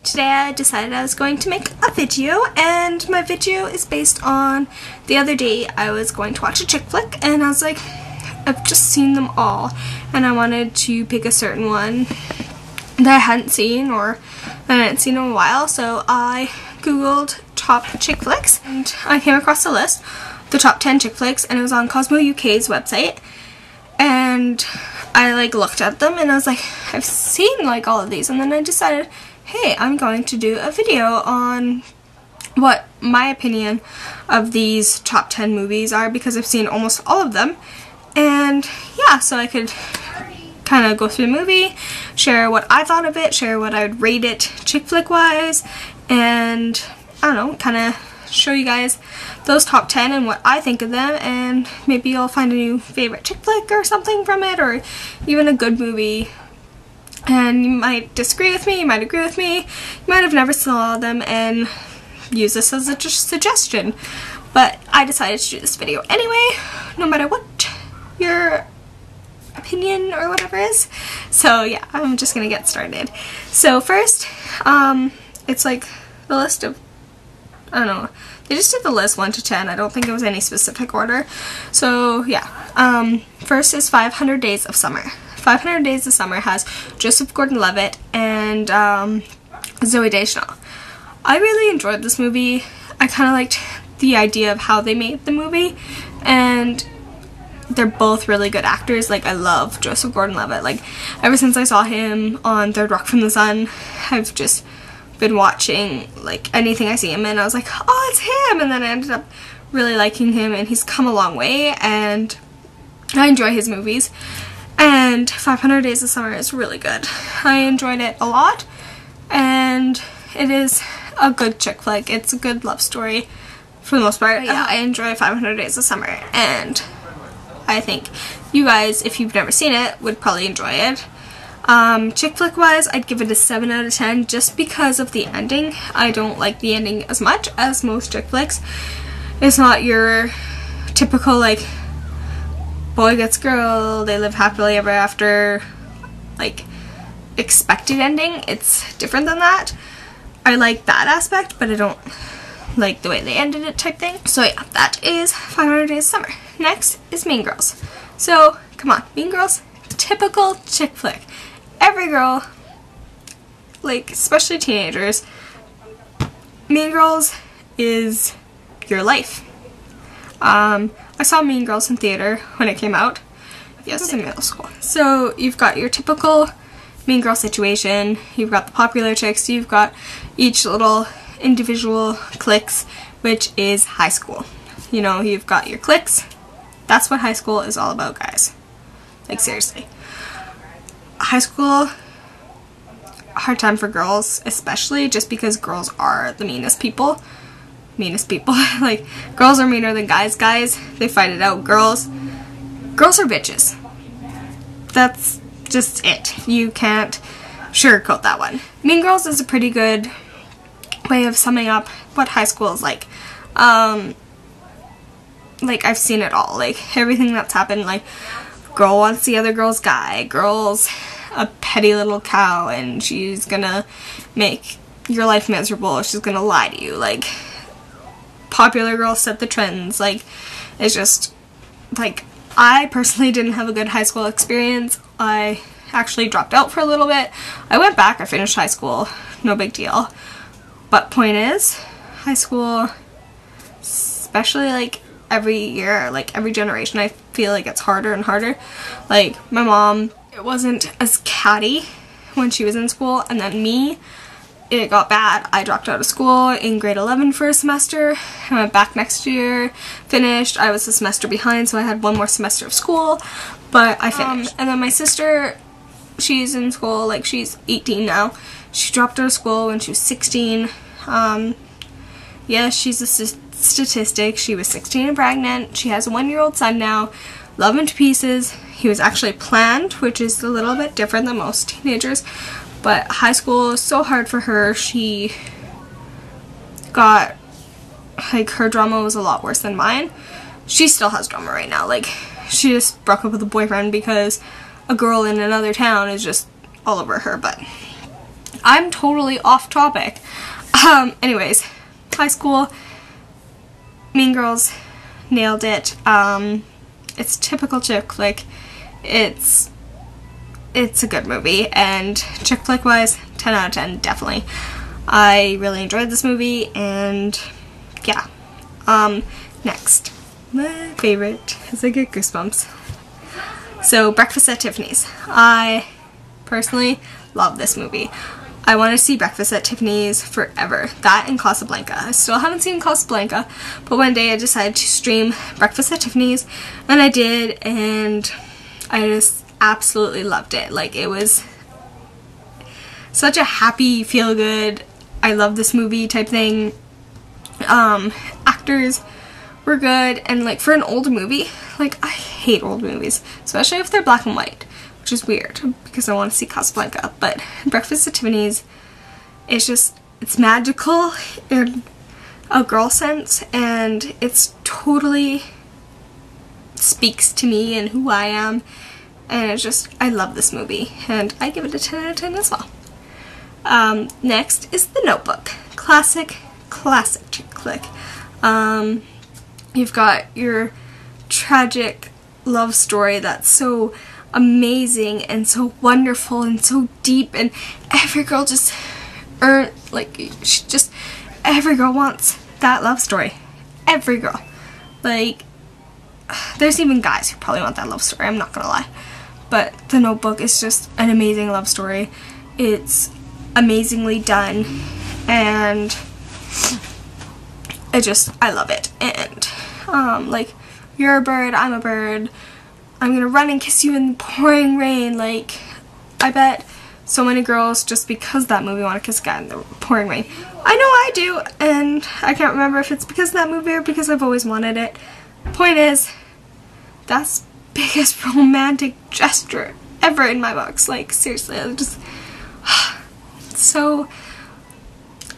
Today I decided I was going to make a video, and my video is based on the other day I was going to watch a chick flick, and I was like, I've just seen them all, and I wanted to pick a certain one that I hadn't seen or that I hadn't seen in a while, so I googled top chick flicks, and I came across a list, the top 10 chick flicks, and it was on Cosmo UK's website, and I looked at them and I was like, I've seen all of these, and then I decided, hey, I'm going to do a video on what my opinion of these top 10 movies are, because I've seen almost all of them. And yeah, so I could kind of go through the movie, share what I thought of it, share what I would rate it chick flick wise, and I don't know, kind of show you guys those top 10 and what I think of them, and maybe you'll find a new favorite chick flick or something from it, or even a good movie. And you might disagree with me, you might agree with me, you might have never saw them and use this as a suggestion. But I decided to do this video anyway, no matter what your opinion or whatever is. So yeah, I'm just gonna get started. So first, it's the list of, I don't know, they just did the list 1 to 10. I don't think it was any specific order. So yeah, first is 500 Days of Summer. 500 Days of Summer has Joseph Gordon-Levitt and Zooey Deschanel. I really enjoyed this movie. I kind of liked the idea of how they made the movie, and they're both really good actors. I love Joseph Gordon-Levitt. Ever since I saw him on Third Rock from the Sun, I've just been watching anything I see him in. I was like, oh, it's him, and then I ended up really liking him, and he's come a long way, and I enjoy his movies. And 500 Days of Summer is really good. I enjoyed it a lot, and it is a good chick flick. It's a good love story for the most part. Yeah, I enjoy 500 Days of Summer, and I think you guys, if you've never seen it, would probably enjoy it. Chick flick wise, I'd give it a 7 out of 10 just because of the ending. I don't like the ending as much as most chick flicks. It's not your typical boy gets girl, they live happily ever after, expected ending. It's different than that. I like that aspect, but I don't like the way they ended it type thing. So yeah, that is 500 Days of Summer. Next is Mean Girls. So, come on, Mean Girls, typical chick flick. Every girl, especially teenagers, Mean Girls is your life. I saw Mean Girls in theater when it came out. Yes, it was in middle school. So you've got your typical Mean Girl situation, you've got the popular chicks, you've got each little individual cliques, which is high school. You know, you've got your cliques. That's what high school is all about, guys. Seriously. High school, a hard time for girls, especially just because girls are the meanest people. Girls are meaner than guys. Guys, they fight it out. Girls are bitches. That's just it. You can't sugarcoat that one. Mean Girls is a pretty good way of summing up what high school is like. I've seen it all. Everything that's happened. Girl wants the other girl's guy. Girl's a petty little cow, and she's gonna make your life miserable. She's gonna lie to you. Popular girls set the trends. It's just, I personally didn't have a good high school experience. I actually dropped out for a little bit. I went back, I finished high school, no big deal. But point is, high school, especially every year, every generation, I feel it's harder and harder. My mom, it wasn't as catty when she was in school, and then me, it got bad. I dropped out of school in grade 11 for a semester. I went back next year, finished. I was a semester behind, so I had one more semester of school, but I finished. And then my sister, she's in school, she's 18 now. She dropped out of school when she was 16. Yeah, she's a statistic. She was 16 and pregnant. She has a 1-year-old son now. Love him to pieces. He was actually planned, which is a little bit different than most teenagers. But high school is so hard for her. She got, her drama was a lot worse than mine. She still has drama right now. She just broke up with a boyfriend because a girl in another town is just all over her. But I'm totally off topic. Anyways, high school, Mean Girls, nailed it. It's typical chick flick. It's a good movie, and chick flick wise, 10 out of 10, definitely. I really enjoyed this movie, and yeah. Next, my favorite, as I get goosebumps. So, Breakfast at Tiffany's. I personally love this movie. I want to see Breakfast at Tiffany's forever. That and Casablanca. I still haven't seen Casablanca, but one day I decided to stream Breakfast at Tiffany's, and I did, and I just absolutely loved it. Like, it was such a happy, feel-good, I love this movie type thing. Actors were good, and like for an older movie, like I hate old movies, especially if they're black and white, which is weird because I want to see Casablanca, but Breakfast at Tiffany's is just, it's magical in a girl sense, and it's totally speaks to me and who I am, and it's just, I love this movie, and I give it a 10 out of 10 as well. Next is The Notebook. Classic chick flick. You've got your tragic love story that's so amazing and so wonderful and so deep, and every girl just every girl wants that love story. Every girl. Like, there's even guys who probably want that love story, I'm not gonna lie. But The Notebook is just an amazing love story. It's amazingly done, and I love it. And like, you're a bird, I'm a bird, I'm gonna run and kiss you in the pouring rain. Like, I bet so many girls, just because of that movie, want to kiss a guy in the pouring rain. I know I do, and I can't remember if it's because of that movie or because I've always wanted it. Point is, that's the biggest romantic gesture ever in my books. Like, seriously, I just so,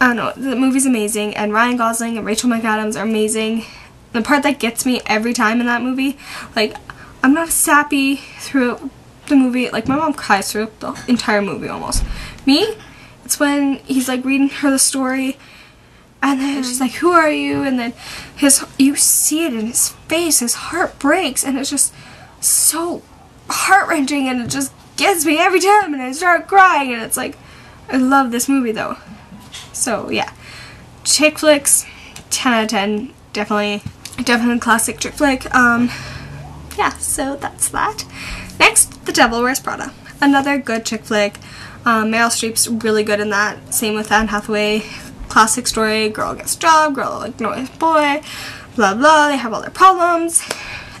I don't know, the movie's amazing, and Ryan Gosling and Rachel McAdams are amazing. The part that gets me every time in that movie, like, I'm not sappy through the movie, like, my mom cries through the entire movie almost. Me, it's when he's like reading her the story, and then she's like, who are you? And then you see it in his face, his heart breaks, and it's just so heart-wrenching, and it just gets me every time, and I start crying, and it's like, I love this movie though. So yeah, chick flicks, 10 out of 10, definitely classic chick flick. Yeah, so that's that. Next, The Devil Wears Prada. Another good chick flick. Meryl Streep's really good in that. Same with Anne Hathaway. Classic story, girl gets a job, girl ignores boy, blah blah, they have all their problems.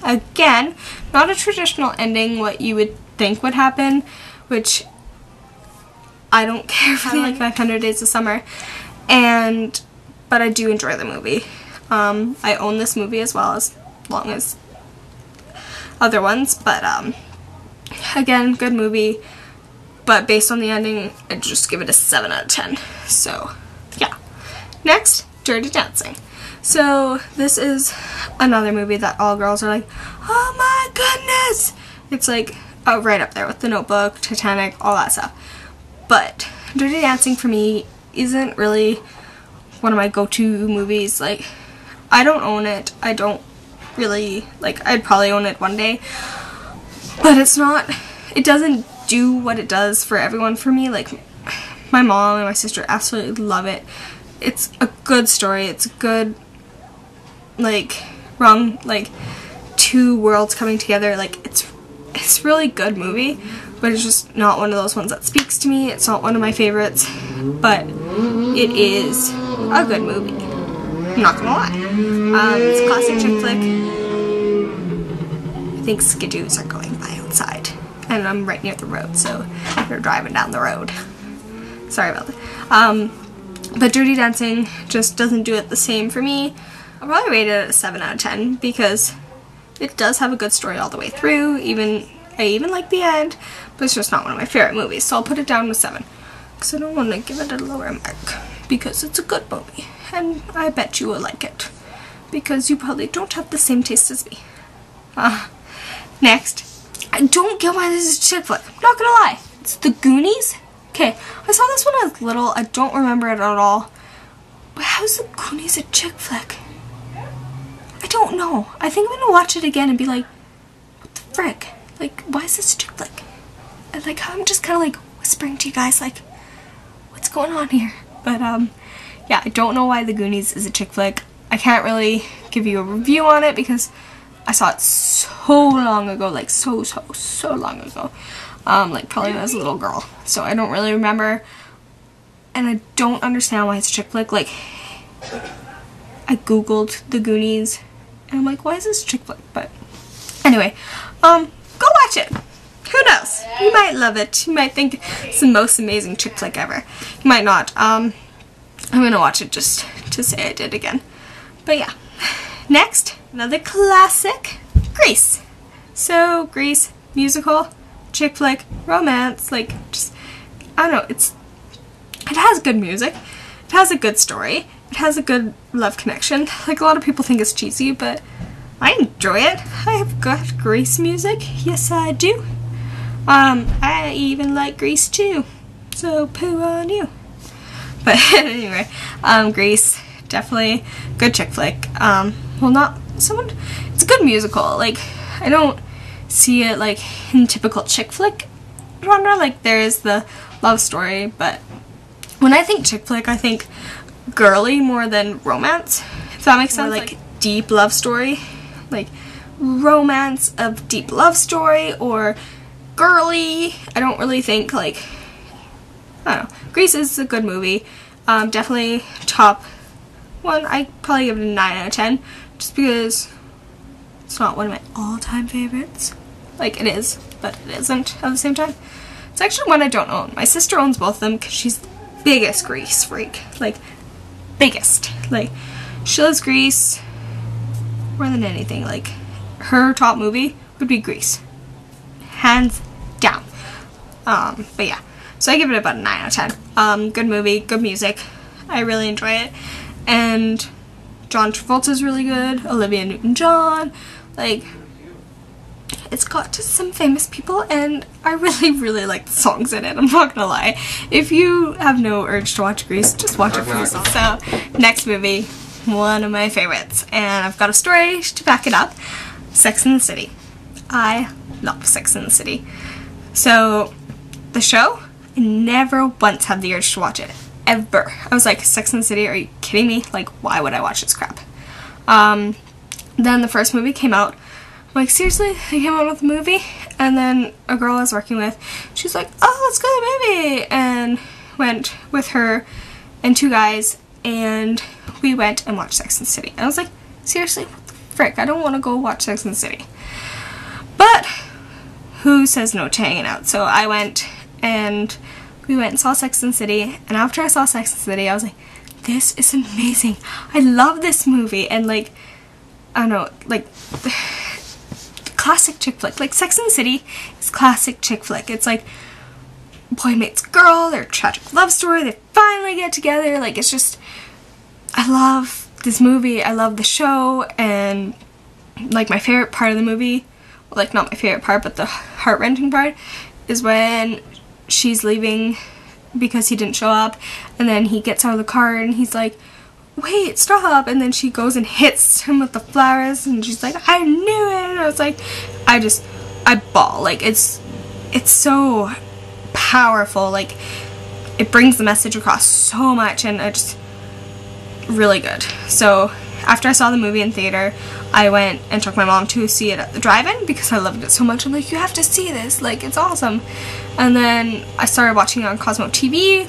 Again, not a traditional ending, what you would think would happen, which I don't care for, like 500 Days of Summer, but I do enjoy the movie. I own this movie as well, as long as other ones, but again, good movie, but based on the ending, I'd just give it a 7 out of 10. So yeah. Next, Dirty Dancing. So this is another movie that all girls are like, oh my goodness! It's like right up there with The Notebook, Titanic, all that stuff. But Dirty Dancing for me isn't really one of my go-to movies. Like, I don't own it. I don't really, like, I'd probably own it one day. But it doesn't do what it does for everyone for me. Like, my mom and my sister absolutely love it. It's a good story. It's a good, two worlds coming together. Like, it's really good movie, but it's just not one of those ones that speaks to me. It's not one of my favorites, but it is a good movie. I'm not gonna lie. It's a classic chick flick. I think skidoos are going by outside, and I'm right near the road, so they're driving down the road. Sorry about that. But Dirty Dancing just doesn't do it the same for me. I'll probably rate it a 7 out of 10 because it does have a good story all the way through. I even like the end, but it's just not one of my favorite movies, so I'll put it down to 7. Because I don't want to give it a lower mark, because it's a good movie, and I bet you will like it, because you probably don't have the same taste as me. Next, I don't get why this is a chick flick. I'm not gonna lie. It's the Goonies. Okay, I saw this when I was little. I don't remember it at all. But how's the Goonies a chick flick? I don't know. I think I'm gonna watch it again and be like, what the frick? Like, why is this a chick flick? And like, I'm just kind of like whispering to you guys, like, what's going on here? But yeah, I don't know why the Goonies is a chick flick. I can't really give you a review on it because I saw it so long ago, like so long ago. Like probably when I was a little girl. So I don't really remember. And I don't understand why it's a chick flick. Like, I googled the Goonies and I'm like, why is this a chick flick? But anyway, go watch it. Who knows? You might love it. You might think it's the most amazing chick flick ever. You might not. I'm gonna watch it just to say I did again. But yeah. Next, another classic, Grease. So, Grease, musical, chick flick, romance, like, just, I don't know, it has good music, it has a good story, it has a good love connection. Like, a lot of people think it's cheesy, but I enjoy it. I have got Grease music, yes I do. I even like Grease too, so poo on you. But anyway, Grease, definitely good chick flick. Well, not someone. It's a good musical. Like, I don't see it like in typical chick flick genre. Like, there is the love story, but when I think chick flick, I think girly more than romance. If that makes sense. Or, like, deep love story, like romance of deep love story, or girly. I don't really think like. I don't know. Grease is a good movie. Definitely top one. I probably give it a 9 out of 10. Just because it's not one of my all-time favorites. Like, it is, but it isn't at the same time. It's actually one I don't own. My sister owns both of them because she's the biggest Grease freak. Like, biggest. Like, she loves Grease more than anything. Like, her top movie would be Grease. Hands down. But yeah. So I give it about a 9 out of 10. Good movie, good music. I really enjoy it. And John Travolta's really good, Olivia Newton-John, like, it's got just some famous people, and I really like the songs in it, I'm not gonna lie. If you have no urge to watch Grease, just watch it for yourself. So, next movie, one of my favorites, and I've got a story to back it up, Sex and the City. I love Sex and the City. So, the show, I never once had the urge to watch it. Ever. I was like, Sex and the City, are you kidding me? Like, why would I watch this crap? Then the first movie came out. I'm like, seriously? They came out with a movie? And then a girl I was working with, she's like, oh, let's go to the movie! And went with her and 2 guys, and we went and watched Sex and the City. And I was like, seriously? What the frick? I don't want to go watch Sex and the City. But, who says no to hanging out? So I went, and we went and saw Sex and the City, and after I saw Sex and the City, I was like, this is amazing. I love this movie, and like, I don't know, like, classic chick flick. Like, Sex and the City is classic chick flick. It's like, boy meets girl, their tragic love story, they finally get together, like, it's just, I love this movie, I love the show, and like, my favorite part of the movie, well, like, not my favorite part, but the heart-wrenching part, is when she's leaving because he didn't show up, and then he gets out of the car and he's like, wait, stop, and then she goes and hits him with the flowers, and she's like, I knew it, and I was like, I bawl. Like, it's so powerful, like, it brings the message across so much, and it's really good. So after I saw the movie in theater, I went and took my mom to see it at the drive-in because I loved it so much. I'm like, you have to see this, like, it's awesome. And then I started watching it on Cosmo TV,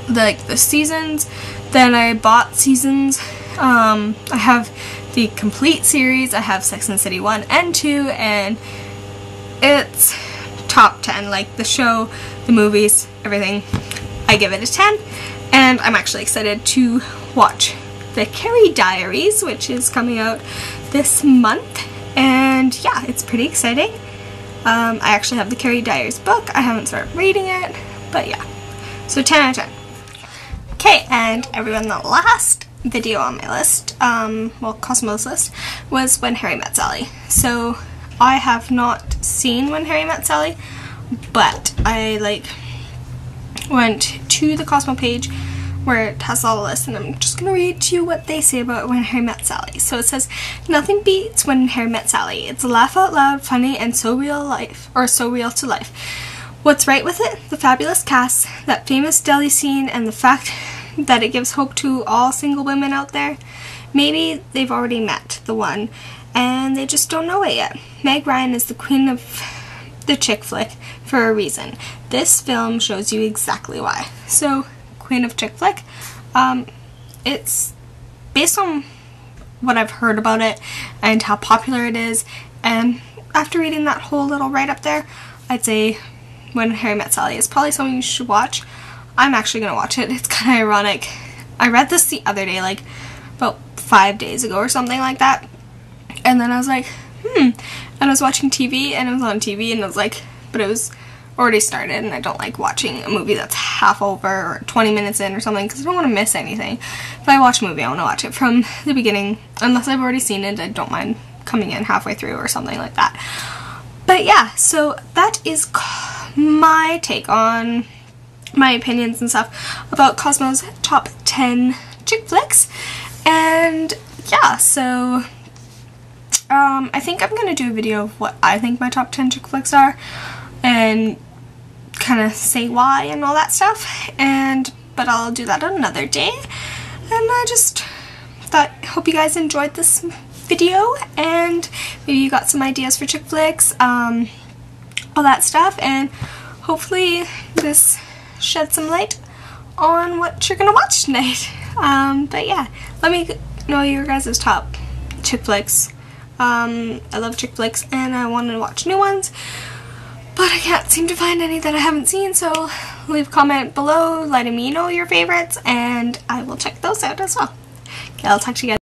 like, the seasons. Then I bought seasons. I have the complete series. I have Sex and the City 1 and 2, and it's top 10, like, the show, the movies, everything. I give it a 10, and I'm actually excited to watch the Carrie Diaries, which is coming out this month, and yeah, it's pretty exciting. I actually have the Carrie Diaries book. I haven't started reading it, but yeah. So 10 out of 10. Okay, and everyone, the last video on my list, well, Cosmo's list, was When Harry Met Sally. So I have not seen When Harry Met Sally, but I, like, went to the Cosmo page where it has all the lists, and I'm just going to read to you what they say about When Harry Met Sally. So it says, nothing beats When Harry Met Sally. It's a laugh out loud, funny, and so real to life. What's right with it? The fabulous cast, that famous deli scene, and the fact that it gives hope to all single women out there. Maybe they've already met the one, and they just don't know it yet. Meg Ryan is the queen of the chick flick for a reason. This film shows you exactly why. So, queen of chick flick, it's based on what I've heard about it and how popular it is, and after reading that whole little write-up there, I'd say When Harry Met Sally is probably something you should watch. I'm actually going to watch it. It's kind of ironic. I read this the other day, like about 5 days ago or something like that, and then I was like, and I was watching TV, and it was on TV, and I was like, but it was already started, and I don't like watching a movie that's half over or 20 minutes in or something, because I don't want to miss anything. If I watch a movie, I want to watch it from the beginning. Unless I've already seen it, I don't mind coming in halfway through or something like that. But yeah, so that is my take on my opinions and stuff about Cosmo's top 10 chick flicks. And yeah, so I think I'm going to do a video of what I think my top 10 chick flicks are, and kind of say why and all that stuff, but I'll do that another day. And I just hope you guys enjoyed this video, and maybe you got some ideas for chick flicks, all that stuff, and hopefully this shed some light on what you're gonna watch tonight. But yeah, let me know your guys' top chick flicks. I love chick flicks, and I want to watch new ones, but I can't seem to find any that I haven't seen, so leave a comment below letting me know your favorites, and I will check those out as well. Okay, I'll talk to you guys.